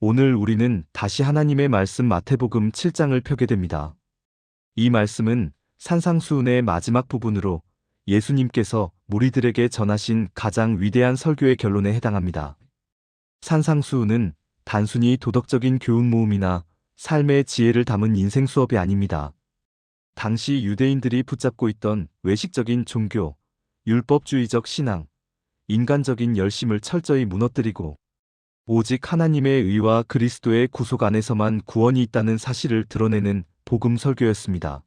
오늘 우리는 다시 하나님의 말씀 마태복음 7장을 펴게 됩니다. 이 말씀은 산상수훈의 마지막 부분으로 예수님께서 무리들에게 전하신 가장 위대한 설교의 결론에 해당합니다. 산상수훈은 단순히 도덕적인 교훈 모음이나 삶의 지혜를 담은 인생 수업이 아닙니다. 당시 유대인들이 붙잡고 있던 외식적인 종교, 율법주의적 신앙, 인간적인 열심을 철저히 무너뜨리고 오직 하나님의 의와 그리스도의 구속 안에서만 구원이 있다는 사실을 드러내는 복음 설교였습니다.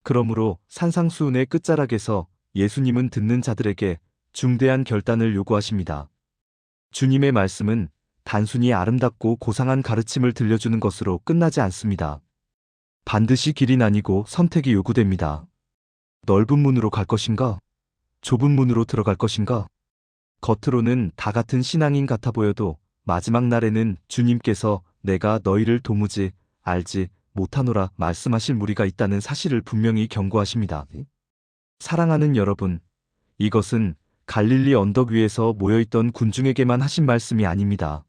그러므로 산상수훈의 끝자락에서 예수님은 듣는 자들에게 중대한 결단을 요구하십니다. 주님의 말씀은 단순히 아름답고 고상한 가르침을 들려주는 것으로 끝나지 않습니다. 반드시 길이 나뉘고 선택이 요구됩니다. 넓은 문으로 갈 것인가? 좁은 문으로 들어갈 것인가? 겉으로는 다 같은 신앙인 같아 보여도 마지막 날에는 주님께서 내가 너희를 도무지 알지 못하노라 말씀하실 무리가 있다는 사실을 분명히 경고하십니다. 사랑하는 여러분, 이것은 갈릴리 언덕 위에서 모여있던 군중에게만 하신 말씀이 아닙니다.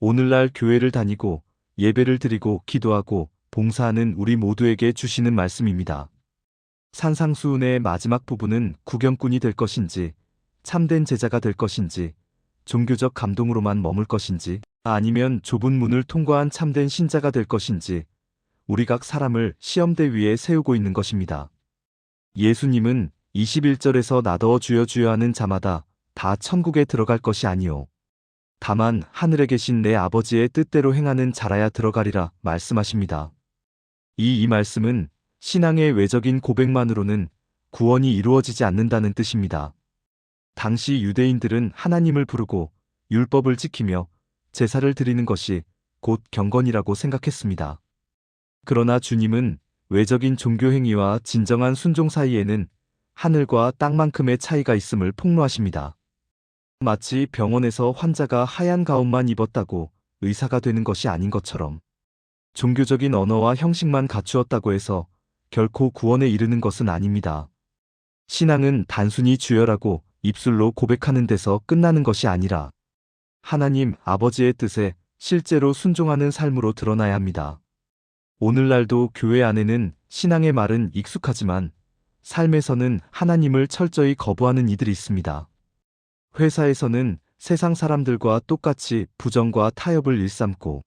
오늘날 교회를 다니고 예배를 드리고 기도하고 봉사하는 우리 모두에게 주시는 말씀입니다. 산상수훈의 마지막 부분은 구경꾼이 될 것인지, 참된 제자가 될 것인지, 종교적 감동으로만 머물 것인지, 아니면 좁은 문을 통과한 참된 신자가 될 것인지, 우리 각 사람을 시험대 위에 세우고 있는 것입니다. 예수님은 21절에서 나더어 주여 주여 하는 자마다 다 천국에 들어갈 것이 아니요 다만 하늘에 계신 내 아버지의 뜻대로 행하는 자라야 들어가리라 말씀하십니다. 이 말씀은 신앙의 외적인 고백만으로는 구원이 이루어지지 않는다는 뜻입니다. 당시 유대인들은 하나님을 부르고 율법을 지키며 제사를 드리는 것이 곧 경건이라고 생각했습니다. 그러나 주님은 외적인 종교행위와 진정한 순종 사이에는 하늘과 땅만큼의 차이가 있음을 폭로하십니다. 마치 병원에서 환자가 하얀 가운만 입었다고 의사가 되는 것이 아닌 것처럼 종교적인 언어와 형식만 갖추었다고 해서 결코 구원에 이르는 것은 아닙니다. 신앙은 단순히 주여라고 입술로 고백하는 데서 끝나는 것이 아니라 하나님 아버지의 뜻에 실제로 순종하는 삶으로 드러나야 합니다. 오늘날도 교회 안에는 신앙의 말은 익숙하지만 삶에서는 하나님을 철저히 거부하는 이들이 있습니다. 회사에서는 세상 사람들과 똑같이 부정과 타협을 일삼고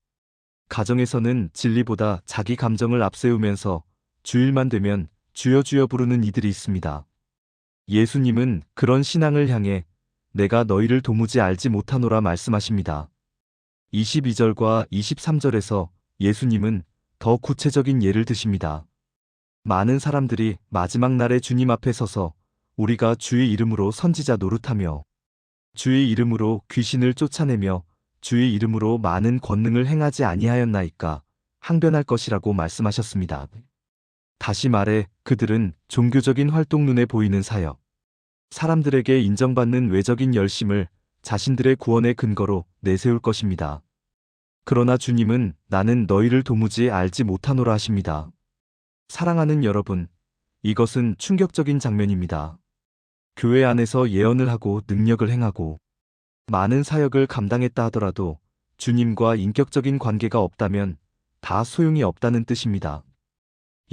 가정에서는 진리보다 자기 감정을 앞세우면서 주일만 되면 주여 주여 부르는 이들이 있습니다. 예수님은 그런 신앙을 향해 내가 너희를 도무지 알지 못하노라 말씀하십니다. 22절과 23절에서 예수님은 더 구체적인 예를 드십니다. 많은 사람들이 마지막 날에 주님 앞에 서서 우리가 주의 이름으로 선지자 노릇하며 주의 이름으로 귀신을 쫓아내며 주의 이름으로 많은 권능을 행하지 아니하였나이까 항변할 것이라고 말씀하셨습니다. 다시 말해 그들은 종교적인 활동 눈에 보이는 사역, 사람들에게 인정받는 외적인 열심을 자신들의 구원의 근거로 내세울 것입니다. 그러나 주님은 나는 너희를 도무지 알지 못하노라 하십니다. 사랑하는 여러분, 이것은 충격적인 장면입니다. 교회 안에서 예언을 하고 능력을 행하고 많은 사역을 감당했다 하더라도 주님과 인격적인 관계가 없다면 다 소용이 없다는 뜻입니다.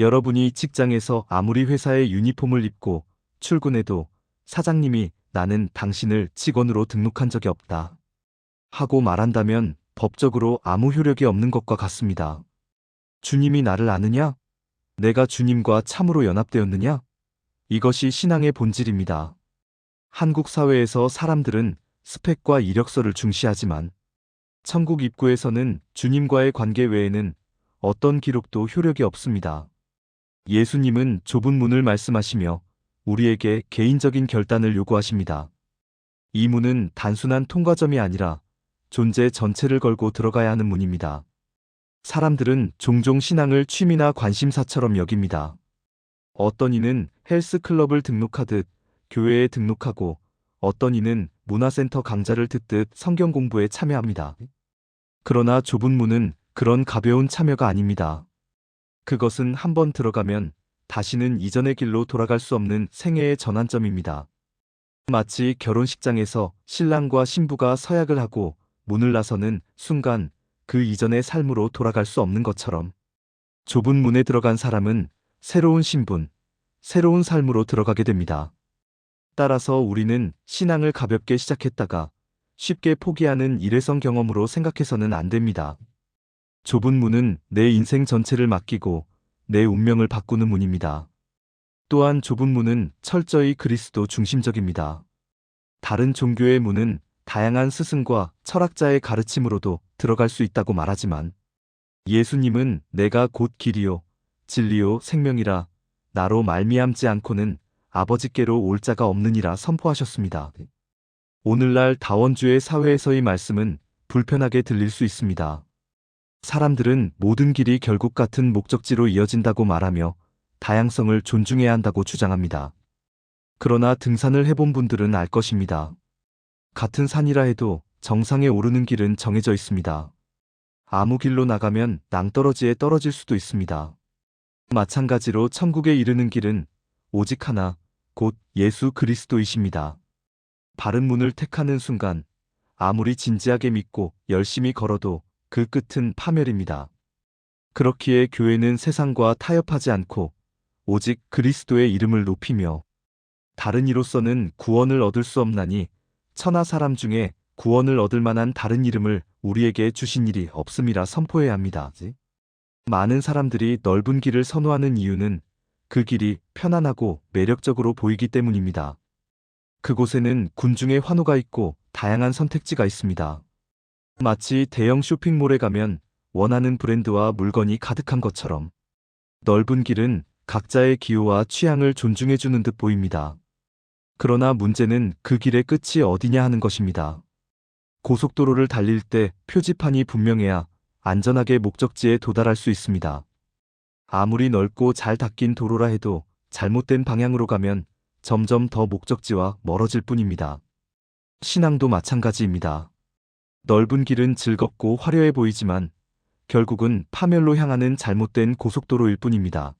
여러분이 직장에서 아무리 회사의 유니폼을 입고 출근해도 사장님이 나는 당신을 직원으로 등록한 적이 없다 하고 말한다면 법적으로 아무 효력이 없는 것과 같습니다. 주님이 나를 아느냐? 내가 주님과 참으로 연합되었느냐? 이것이 신앙의 본질입니다. 한국 사회에서 사람들은 스펙과 이력서를 중시하지만 천국 입구에서는 주님과의 관계 외에는 어떤 기록도 효력이 없습니다. 예수님은 좁은 문을 말씀하시며 우리에게 개인적인 결단을 요구하십니다. 이 문은 단순한 통과점이 아니라 존재 전체를 걸고 들어가야 하는 문입니다. 사람들은 종종 신앙을 취미나 관심사처럼 여깁니다. 어떤 이는 헬스클럽을 등록하듯 교회에 등록하고 어떤 이는 문화센터 강좌를 듣듯 성경 공부에 참여합니다. 그러나 좁은 문은 그런 가벼운 참여가 아닙니다. 그것은 한번 들어가면 다시는 이전의 길로 돌아갈 수 없는 생애의 전환점입니다. 마치 결혼식장에서 신랑과 신부가 서약을 하고 문을 나서는 순간 그 이전의 삶으로 돌아갈 수 없는 것처럼 좁은 문에 들어간 사람은 새로운 신분, 새로운 삶으로 들어가게 됩니다. 따라서 우리는 신앙을 가볍게 시작했다가 쉽게 포기하는 일회성 경험으로 생각해서는 안 됩니다. 좁은 문은 내 인생 전체를 맡기고 내 운명을 바꾸는 문입니다. 또한 좁은 문은 철저히 그리스도 중심적입니다. 다른 종교의 문은 다양한 스승과 철학자의 가르침으로도 들어갈 수 있다고 말하지만 예수님은 내가 곧 길이요 진리요 생명이라 나로 말미암지 않고는 아버지께로 올 자가 없느니라 선포하셨습니다. 오늘날 다원주의 사회에서의 말씀은 불편하게 들릴 수 있습니다. 사람들은 모든 길이 결국 같은 목적지로 이어진다고 말하며 다양성을 존중해야 한다고 주장합니다. 그러나 등산을 해본 분들은 알 것입니다. 같은 산이라 해도 정상에 오르는 길은 정해져 있습니다. 아무 길로 나가면 낭떠러지에 떨어질 수도 있습니다. 마찬가지로 천국에 이르는 길은 오직 하나, 곧 예수 그리스도이십니다. 바른 문을 택하는 순간 아무리 진지하게 믿고 열심히 걸어도 그 끝은 파멸입니다. 그렇기에 교회는 세상과 타협하지 않고 오직 그리스도의 이름을 높이며 다른 이로서는 구원을 얻을 수 없나니 천하 사람 중에 구원을 얻을 만한 다른 이름을 우리에게 주신 일이 없음이라 선포해야 합니다. 많은 사람들이 넓은 길을 선호하는 이유는 그 길이 편안하고 매력적으로 보이기 때문입니다. 그곳에는 군중의 환호가 있고 다양한 선택지가 있습니다. 마치 대형 쇼핑몰에 가면 원하는 브랜드와 물건이 가득한 것처럼 넓은 길은 각자의 기호와 취향을 존중해주는 듯 보입니다. 그러나 문제는 그 길의 끝이 어디냐 하는 것입니다. 고속도로를 달릴 때 표지판이 분명해야 안전하게 목적지에 도달할 수 있습니다. 아무리 넓고 잘 닦인 도로라 해도 잘못된 방향으로 가면 점점 더 목적지와 멀어질 뿐입니다. 신앙도 마찬가지입니다. 넓은 길은 즐겁고 화려해 보이지만 결국은 파멸로 향하는 잘못된 고속도로일 뿐입니다.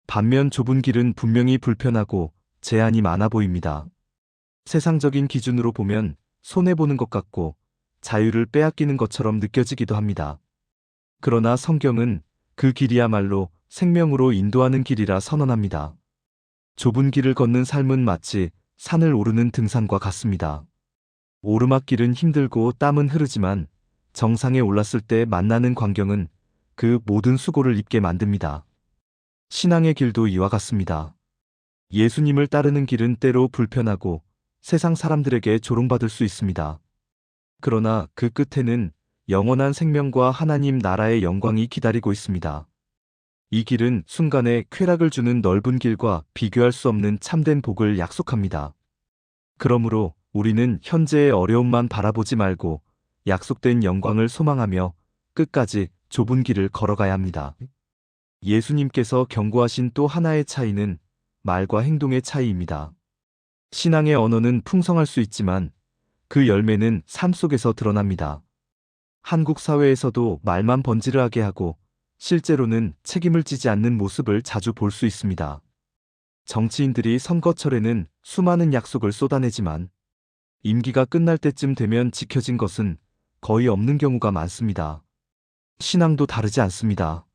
반면 좁은 길은 분명히 불편하고 제한이 많아 보입니다. 세상적인 기준으로 보면 손해보는 것 같고 자유를 빼앗기는 것처럼 느껴지기도 합니다. 그러나 성경은 그 길이야말로 생명으로 인도하는 길이라 선언합니다. 좁은 길을 걷는 삶은 마치 산을 오르는 등산과 같습니다. 오르막길은 힘들고 땀은 흐르지만 정상에 올랐을 때 만나는 광경은 그 모든 수고를 잊게 만듭니다. 신앙의 길도 이와 같습니다. 예수님을 따르는 길은 때로 불편하고 세상 사람들에게 조롱받을 수 있습니다. 그러나 그 끝에는 영원한 생명과 하나님 나라의 영광이 기다리고 있습니다. 이 길은 순간에 쾌락을 주는 넓은 길과 비교할 수 없는 참된 복을 약속합니다. 그러므로 우리는 현재의 어려움만 바라보지 말고 약속된 영광을 소망하며 끝까지 좁은 길을 걸어가야 합니다. 예수님께서 경고하신 또 하나의 차이는 말과 행동의 차이입니다. 신앙의 언어는 풍성할 수 있지만 그 열매는 삶 속에서 드러납니다. 한국 사회에서도 말만 번지르하게 하고 실제로는 책임을 지지 않는 모습을 자주 볼 수 있습니다. 정치인들이 선거철에는 수많은 약속을 쏟아내지만 임기가 끝날 때쯤 되면 지켜진 것은 거의 없는 경우가 많습니다. 신앙도 다르지 않습니다.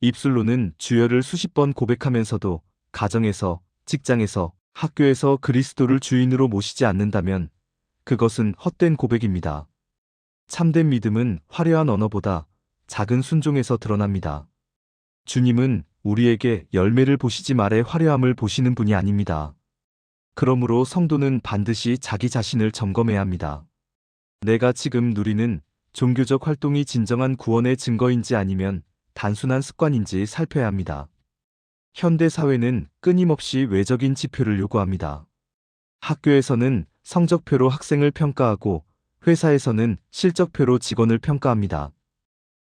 입술로는 주여를 수십 번 고백하면서도 가정에서, 직장에서, 학교에서 그리스도를 주인으로 모시지 않는다면 그것은 헛된 고백입니다. 참된 믿음은 화려한 언어보다 작은 순종에서 드러납니다. 주님은 우리에게 열매를 보시지 말에 화려함을 보시는 분이 아닙니다. 그러므로 성도는 반드시 자기 자신을 점검해야 합니다. 내가 지금 누리는 종교적 활동이 진정한 구원의 증거인지 아니면 단순한 습관인지 살펴야 합니다. 현대 사회는 끊임없이 외적인 지표를 요구합니다. 학교에서는 성적표로 학생을 평가하고 회사에서는 실적표로 직원을 평가합니다.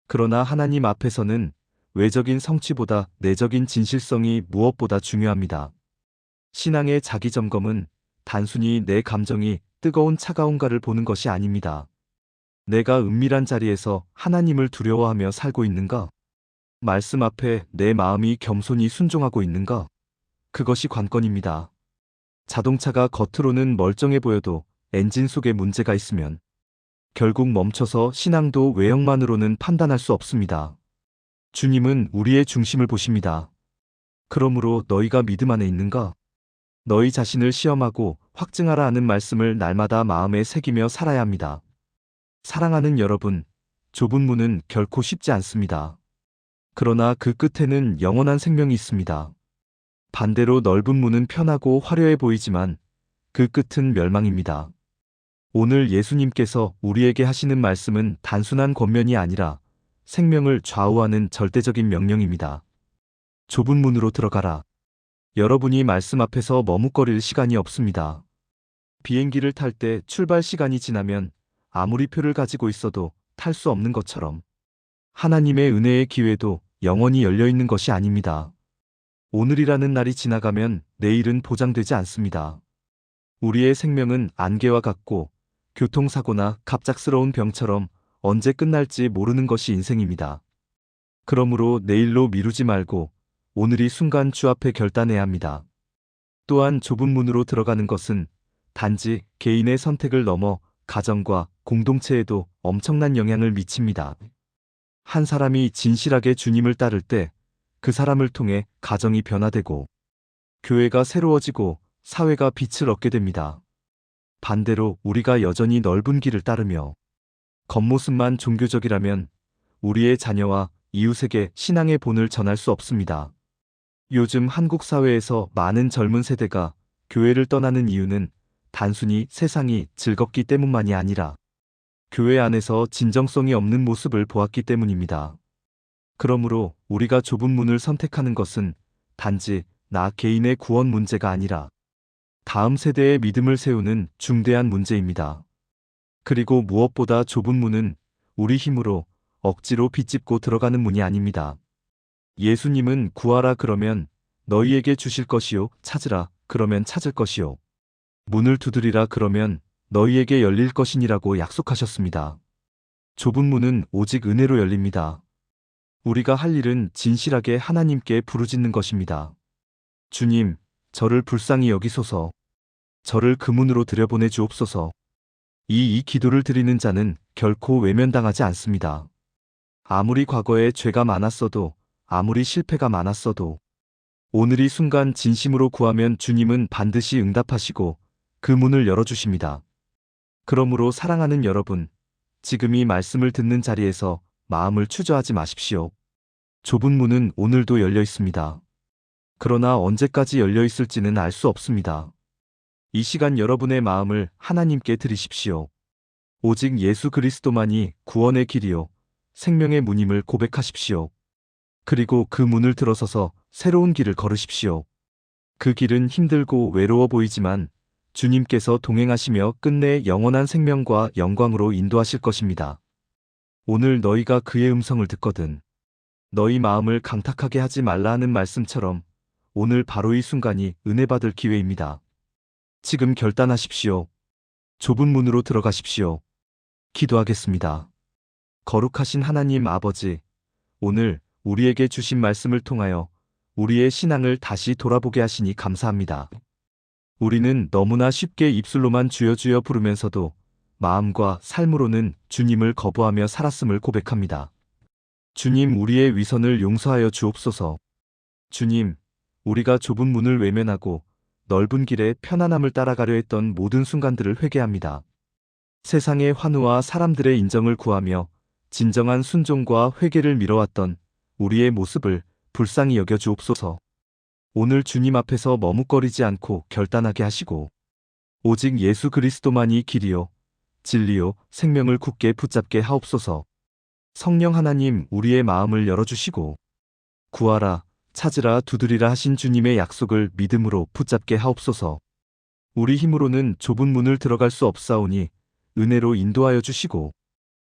그러나 하나님 앞에서는 외적인 성취보다 내적인 진실성이 무엇보다 중요합니다. 신앙의 자기점검은 단순히 내 감정이 뜨거운 차가운가를 보는 것이 아닙니다. 내가 은밀한 자리에서 하나님을 두려워하며 살고 있는가? 말씀 앞에 내 마음이 겸손히 순종하고 있는가? 그것이 관건입니다. 자동차가 겉으로는 멀쩡해 보여도 엔진 속에 문제가 있으면 결국 멈춰서 신앙도 외형만으로는 판단할 수 없습니다. 주님은 우리의 중심을 보십니다. 그러므로 너희가 믿음 안에 있는가? 너희 자신을 시험하고 확증하라 하는 말씀을 날마다 마음에 새기며 살아야 합니다. 사랑하는 여러분, 좁은 문은 결코 쉽지 않습니다. 그러나 그 끝에는 영원한 생명이 있습니다. 반대로 넓은 문은 편하고 화려해 보이지만 그 끝은 멸망입니다. 오늘 예수님께서 우리에게 하시는 말씀은 단순한 권면이 아니라 생명을 좌우하는 절대적인 명령입니다. 좁은 문으로 들어가라. 여러분이 말씀 앞에서 머뭇거릴 시간이 없습니다. 비행기를 탈 때 출발 시간이 지나면 아무리 표를 가지고 있어도 탈 수 없는 것처럼 하나님의 은혜의 기회도 영원히 열려 있는 것이 아닙니다. 오늘이라는 날이 지나가면 내일은 보장되지 않습니다. 우리의 생명은 안개와 같고 교통사고나 갑작스러운 병처럼 언제 끝날지 모르는 것이 인생입니다. 그러므로 내일로 미루지 말고 오늘이 순간 주 앞에 결단해야 합니다. 또한 좁은 문으로 들어가는 것은 단지 개인의 선택을 넘어 가정과 공동체에도 엄청난 영향을 미칩니다. 한 사람이 진실하게 주님을 따를 때 그 사람을 통해 가정이 변화되고 교회가 새로워지고 사회가 빛을 얻게 됩니다. 반대로 우리가 여전히 넓은 길을 따르며 겉모습만 종교적이라면 우리의 자녀와 이웃에게 신앙의 본을 전할 수 없습니다. 요즘 한국 사회에서 많은 젊은 세대가 교회를 떠나는 이유는 단순히 세상이 즐겁기 때문만이 아니라 교회 안에서 진정성이 없는 모습을 보았기 때문입니다. 그러므로 우리가 좁은 문을 선택하는 것은 단지 나 개인의 구원 문제가 아니라 다음 세대의 믿음을 세우는 중대한 문제입니다. 그리고 무엇보다 좁은 문은 우리 힘으로 억지로 비집고 들어가는 문이 아닙니다. 예수님은 구하라 그러면 너희에게 주실 것이요, 찾으라 그러면 찾을 것이요, 문을 두드리라 그러면 너희에게 열릴 것이니라고 약속하셨습니다. 좁은 문은 오직 은혜로 열립니다. 우리가 할 일은 진실하게 하나님께 부르짖는 것입니다. 주님, 저를 불쌍히 여기소서. 저를 그 문으로 들여보내 주옵소서. 이 기도를 드리는 자는 결코 외면당하지 않습니다. 아무리 과거에 죄가 많았어도, 아무리 실패가 많았어도, 오늘 이 순간 진심으로 구하면 주님은 반드시 응답하시고 그 문을 열어주십니다. 그러므로 사랑하는 여러분, 지금 이 말씀을 듣는 자리에서 마음을 추저하지 마십시오. 좁은 문은 오늘도 열려 있습니다. 그러나 언제까지 열려 있을지는 알 수 없습니다. 이 시간 여러분의 마음을 하나님께 드리십시오. 오직 예수 그리스도만이 구원의 길이요, 생명의 문임을 고백하십시오. 그리고 그 문을 들어서서 새로운 길을 걸으십시오. 그 길은 힘들고 외로워 보이지만 주님께서 동행하시며 끝내 영원한 생명과 영광으로 인도하실 것입니다. 오늘 너희가 그의 음성을 듣거든 너희 마음을 강탁하게 하지 말라 하는 말씀처럼 오늘 바로 이 순간이 은혜 받을 기회입니다. 지금 결단하십시오. 좁은 문으로 들어가십시오. 기도하겠습니다. 거룩하신 하나님 아버지, 오늘 우리에게 주신 말씀을 통하여 우리의 신앙을 다시 돌아보게 하시니 감사합니다. 우리는 너무나 쉽게 입술로만 주여 주여 부르면서도 마음과 삶으로는 주님을 거부하며 살았음을 고백합니다. 주님, 우리의 위선을 용서하여 주옵소서. 주님, 우리가 좁은 문을 외면하고 넓은 길에 편안함을 따라가려 했던 모든 순간들을 회개합니다. 세상의 환호와 사람들의 인정을 구하며 진정한 순종과 회개를 미뤄왔던 우리의 모습을 불쌍히 여겨 주옵소서. 오늘 주님 앞에서 머뭇거리지 않고 결단하게 하시고 오직 예수 그리스도만이 길이요, 진리요, 생명을 굳게 붙잡게 하옵소서. 성령 하나님, 우리의 마음을 열어주시고 구하라, 찾으라, 두드리라 하신 주님의 약속을 믿음으로 붙잡게 하옵소서. 우리 힘으로는 좁은 문을 들어갈 수 없사오니 은혜로 인도하여 주시고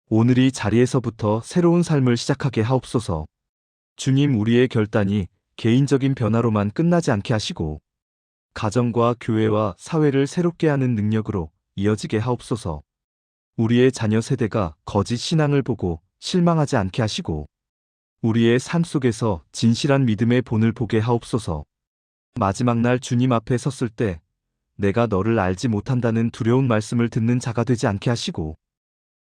오늘 이 자리에서부터 새로운 삶을 시작하게 하옵소서. 주님, 우리의 결단이 개인적인 변화로만 끝나지 않게 하시고 가정과 교회와 사회를 새롭게 하는 능력으로 이어지게 하옵소서. 우리의 자녀 세대가 거짓 신앙을 보고 실망하지 않게 하시고 우리의 삶 속에서 진실한 믿음의 본을 보게 하옵소서. 마지막 날 주님 앞에 섰을 때 내가 너를 알지 못한다는 두려운 말씀을 듣는 자가 되지 않게 하시고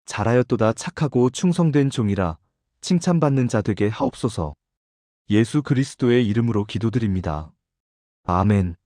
잘하였도다 착하고 충성된 종이라 칭찬받는 자 되게 하옵소서. 예수 그리스도의 이름으로 기도드립니다. 아멘.